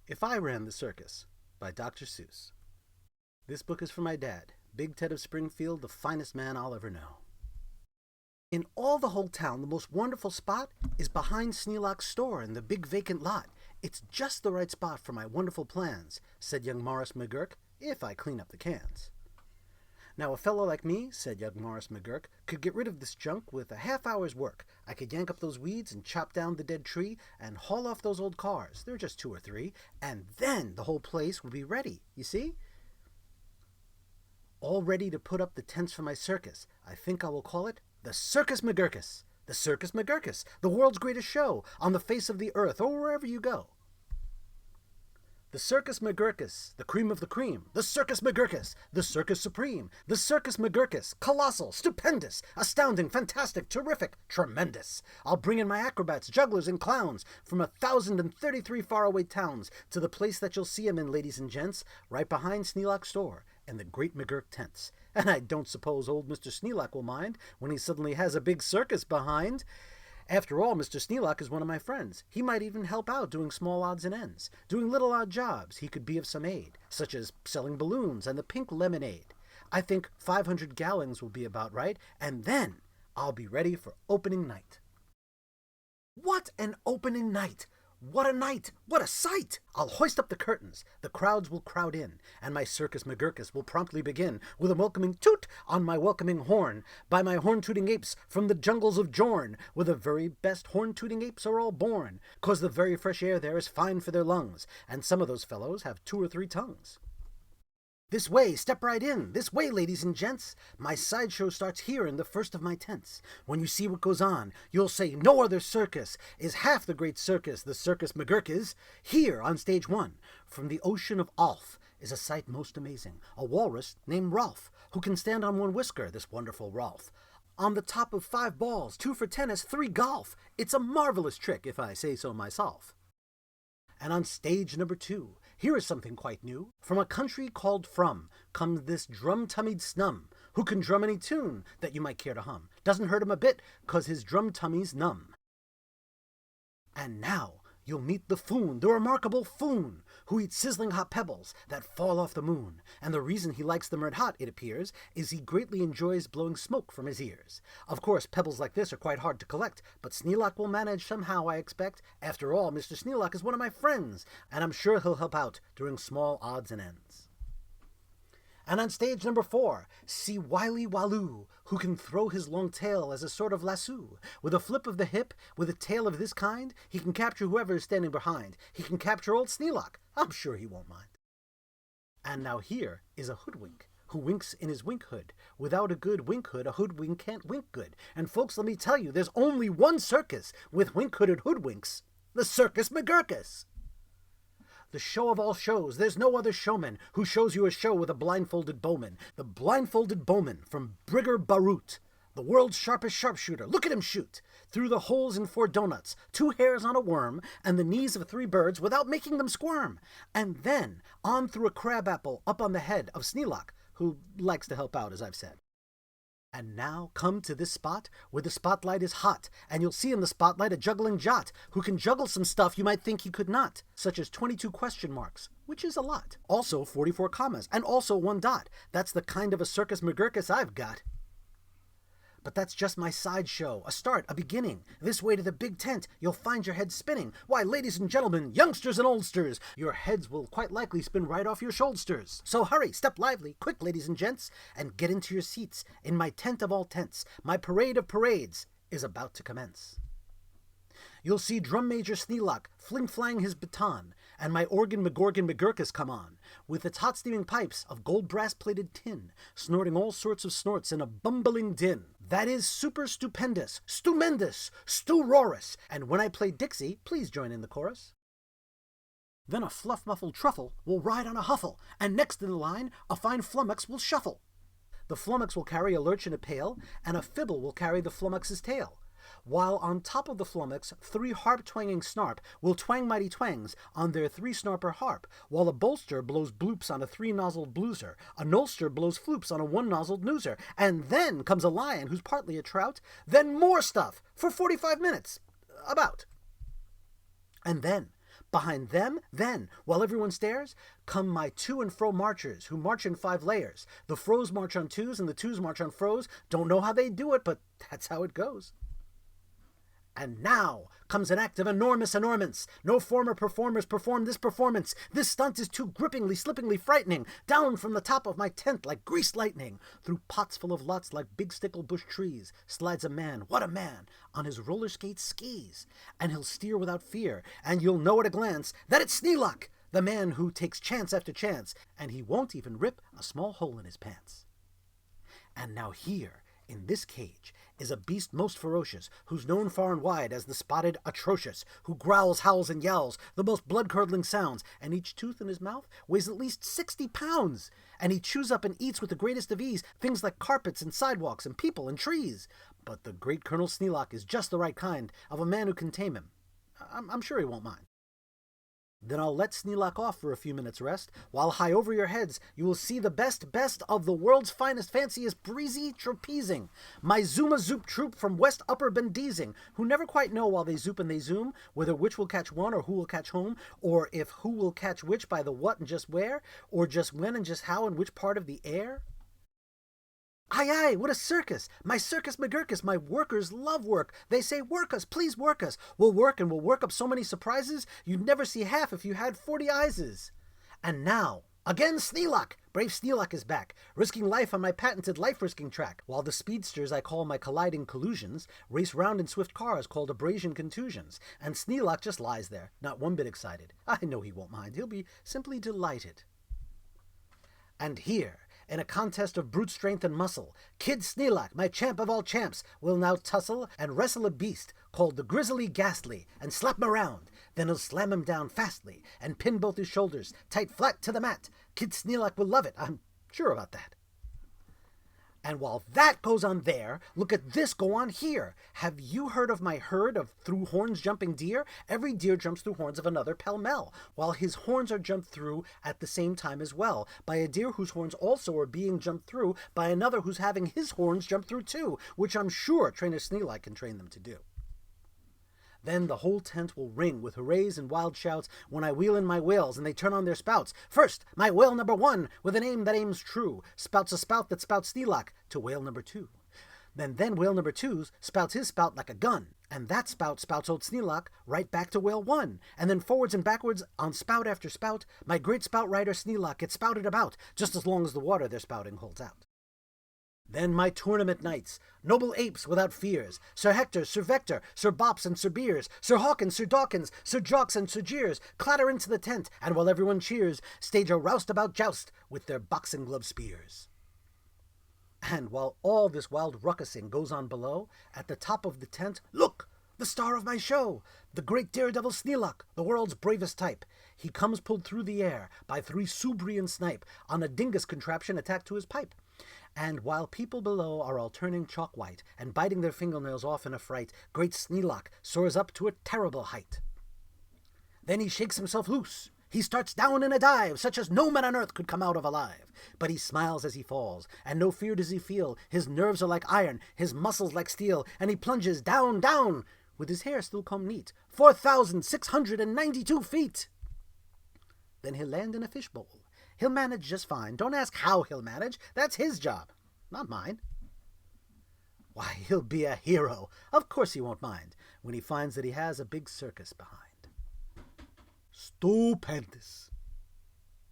If I Ran the Circus by Dr. Seuss. This book is for my dad, Big Ted of Springfield, the finest man I'll ever know. In all the whole town, the most wonderful spot is behind Sneelock's store in the big vacant lot. It's just the right spot for my wonderful plans, said young Morris McGurk, if I clean up the cans. Now a fellow like me, said young Morris McGurk, could get rid of this junk with a half-hour's work. I could yank up those weeds and chop down the dead tree and haul off those old cars. They're just 2 or 3. And then the whole place would be ready, you see? All ready to put up the tents for my circus. I think I will call it the Circus McGurkus. The Circus McGurkus, the world's greatest show on the face of the earth or wherever you go. The Circus McGurkus, the cream of the cream. The Circus McGurkus, the Circus Supreme. The Circus McGurkus, colossal, stupendous, astounding, fantastic, terrific, tremendous. I'll bring in my acrobats, jugglers, and clowns from 1,033 faraway towns to the place that you'll see 'em in, ladies and gents, right behind Sneelock's store and the great McGurk tents. And I don't suppose old Mr. Sneelock will mind when he suddenly has a big circus behind. After all, Mr. Sneelock is one of my friends. He might even help out doing small odds and ends, doing little odd jobs he could be of some aid, such as selling balloons and the pink lemonade. I think 500 gallons will be about right, and then I'll be ready for opening night. What an opening night! What a night! What a sight! I'll hoist up the curtains, the crowds will crowd in, and my Circus McGurkus will promptly begin with a welcoming toot on my welcoming horn, by my horn-tooting apes from the jungles of Jorn, where the very best horn-tooting apes are all born, 'cause the very fresh air there is fine for their lungs, and some of those fellows have 2 or 3 tongues. This way, step right in. This way, ladies and gents. My sideshow starts here in the first of my tents. When you see what goes on, you'll say no other circus is half the great circus the Circus McGurk is. Here, on stage 1, from the ocean of Alf, is a sight most amazing. A walrus named Rolf, who can stand on 1 whisker, this wonderful Rolf. On the top of 5 balls, 2 for tennis, 3 golf. It's a marvelous trick, if I say so myself. And on stage number 2, here is something quite new. From a country called From comes this drum-tummied snum, who can drum any tune that you might care to hum. Doesn't hurt him a bit, 'cause his drum-tummy's numb. And now you'll meet the Foon, the remarkable Foon, who eats sizzling hot pebbles that fall off the moon. And the reason he likes them red hot, it appears, is he greatly enjoys blowing smoke from his ears. Of course, pebbles like this are quite hard to collect, but Sneelock will manage somehow, I expect. After all, Mr. Sneelock is one of my friends, and I'm sure he'll help out during small odds and ends. And on stage number 4, see Wily Waloo, who can throw his long tail as a sort of lasso. With a flip of the hip, with a tail of this kind, he can capture whoever is standing behind. He can capture old Sneelock. I'm sure he won't mind. And now here is a hoodwink, who winks in his wink hood. Without a good wink hood, a hoodwink can't wink good. And folks, let me tell you, there's only one circus with wink-hooded hoodwinks. The Circus McGurkus. The show of all shows, there's no other showman who shows you a show with a blindfolded bowman. The blindfolded bowman from Brigger Barut, the world's sharpest sharpshooter. Look at him shoot! Through the holes in 4 donuts, 2 hairs on a worm, and the knees of 3 birds without making them squirm. And then on through a crabapple up on the head of Sneelock, who likes to help out, as I've said. And now come to this spot where the spotlight is hot, and you'll see in the spotlight a juggling jot who can juggle some stuff you might think he could not, such as 22 question marks, which is a lot. Also 44 commas, and also 1 dot. That's the kind of a Circus McGurkus I've got. But that's just my sideshow, a start, a beginning. This way to the big tent, you'll find your head spinning. Why, ladies and gentlemen, youngsters and oldsters, your heads will quite likely spin right off your shoulders. So hurry, step lively, quick, ladies and gents, and get into your seats. In my tent of all tents, my parade of parades is about to commence. You'll see Drum Major Sneelock fling-flang his baton, and my organ McGorgan McGurkus come on, with its hot steaming pipes of gold brass-plated tin, snorting all sorts of snorts in a bumbling din. That is super stupendous, stupendous, stu-rorous, and when I play Dixie, please join in the chorus. Then a fluff-muffled truffle will ride on a huffle, and next in the line, a fine flummox will shuffle. The flummox will carry a lurch in a pail, and a fibble will carry the flummox's tail. While on top of the flummox, 3 harp-twanging snarp will twang mighty twangs on their 3-snarper harp, while a bolster blows bloops on a 3-nozzled blueser, a nolster blows floops on a 1-nozzled nooser, and then comes a lion who's partly a trout, then more stuff for 45 minutes, about. And then Behind them, then, while everyone stares, come my to and fro marchers, who march in 5 layers. The fros march on twos, and the twos march on fros. Don't know how they do it, but that's how it goes. And now comes an act of enormous enormance. No former performers performed this performance. This stunt is too grippingly, slippingly frightening. Down from the top of my tent like greased lightning, through pots full of lots like big sticklebush trees, slides a man, what a man, on his roller skates skis. And he'll steer without fear, and you'll know at a glance that it's Sneelock, the man who takes chance after chance, and he won't even rip a small hole in his pants. And now here, in this cage, is a beast most ferocious, who's known far and wide as the spotted atrocious, who growls, howls, and yells the most blood-curdling sounds, and each tooth in his mouth weighs at least 60 pounds, and he chews up and eats with the greatest of ease things like carpets and sidewalks and people and trees. But the great Colonel Sneelock is just the right kind of a man who can tame him. I'm sure he won't mind. Then I'll let Sneelock off for a few minutes' rest, while high over your heads you will see the best of the world's finest, fanciest, breezy trapezing. My Zoom-a-Zoop troupe from West Upper Bendizing, who never quite know while they zoop and they zoom, whether which will catch one or who will catch home, or if who will catch which by the what and just where, or just when and just how and which part of the air. Aye, aye, what a circus! My circus McGurkus, my workers love work. They say, work us, please work us. We'll work and we'll work up so many surprises, you'd never see half if you had 40 eyeses. And now, again Sneelock! Brave Sneelock is back, risking life on my patented life-risking track, while the speedsters I call my colliding collusions race round in swift cars called abrasion contusions, and Sneelock just lies there, not one bit excited. I know he won't mind, he'll be simply delighted. And here, in a contest of brute strength and muscle, Kid Sneelock, my champ of all champs, will now tussle and wrestle a beast called the Grizzly Ghastly, and slap him around. Then he'll slam him down fastly, and pin both his shoulders tight flat to the mat. Kid Sneelock will love it, I'm sure about that. And while that goes on there, look at this go on here. Have you heard of my herd of through horns jumping deer? Every deer jumps through horns of another pell-mell, while his horns are jumped through at the same time as well, by a deer whose horns also are being jumped through by another who's having his horns jumped through too, which I'm sure Trainer Sneelock can train them to do. Then the whole tent will ring with hoorays and wild shouts when I wheel in my whales and they turn on their spouts. First, my whale number 1, with an aim that aims true, spouts a spout that spouts Sneelock to whale number 2. Then whale number 2 spouts his spout like a gun, and that spout spouts old Sneelock right back to whale 1. And then forwards and backwards on spout after spout, my great spout rider Sneelock gets spouted about, just as long as the water they're spouting holds out. Then my tournament knights, noble apes without fears, Sir Hector, Sir Vector, Sir Bops and Sir Beers, Sir Hawkins, Sir Dawkins, Sir Jocks and Sir Jeers, clatter into the tent, and while everyone cheers, stage a roustabout joust with their boxing glove spears. And while all this wild ruckusing goes on below, at the top of the tent, look! The star of my show, the great daredevil Sneelock, the world's bravest type. He comes pulled through the air by 3 Subrian snipe on a dingus contraption attacked to his pipe. And while people below are all turning chalk white and biting their fingernails off in a fright, great Sneelock soars up to a terrible height. Then he shakes himself loose. He starts down in a dive, such as no man on earth could come out of alive. But he smiles as he falls, and no fear does he feel. His nerves are like iron, his muscles like steel, and he plunges down, down, with his hair still combed neat, 4,692 feet. Then he'll land in a fishbowl. He'll manage just fine. Don't ask how he'll manage. That's his job, not mine. Why, he'll be a hero. Of course he won't mind when he finds that he has a big circus behind. Stupendous.